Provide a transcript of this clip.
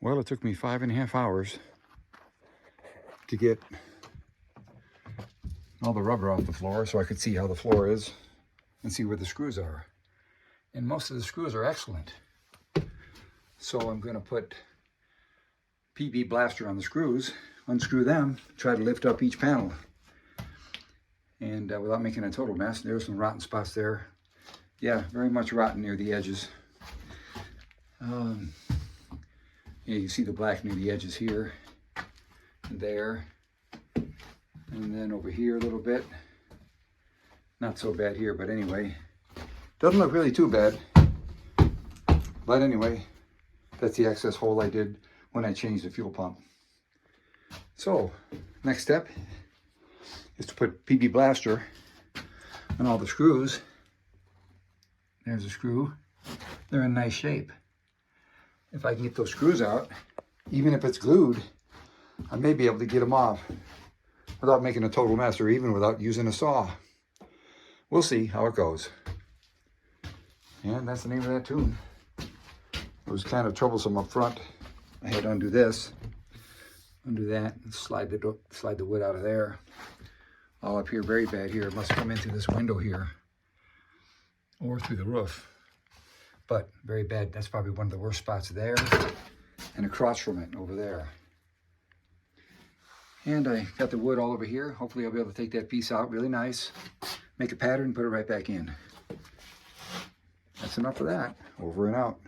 Well, it took me 5.5 hours to get all the rubber off the floor so I could see how the floor is and see where the screws are. And most of the screws are excellent. So I'm going to put PB blaster on the screws, unscrew them, try to lift up each panel. And without making a total mess. There's some rotten spots there. Yeah, very much rotten near the edges. Yeah, you see the black near the edges here and there. And then over here a little bit. Not so bad here, but anyway. Doesn't look really too bad. But anyway, that's the excess hole I did when I changed the fuel pump. So, next step is to put PB blaster on all the screws. There's a screw. They're in nice shape. If I can get those screws out, even if it's glued, I may be able to get them off without making a total mess or even without using a saw. We'll see how it goes. And that's the name of that tune. It was kind of troublesome up front. I had to undo this, undo that, and slide the wood out of there. All up here, very bad here. It must come in through this window here or through the roof. But very bad. That's probably one of the worst spots there and across from it over there. And I got the wood all over here. Hopefully I'll be able to take that piece out really nice, make a pattern, put it right back in. That's enough of that. Over and out.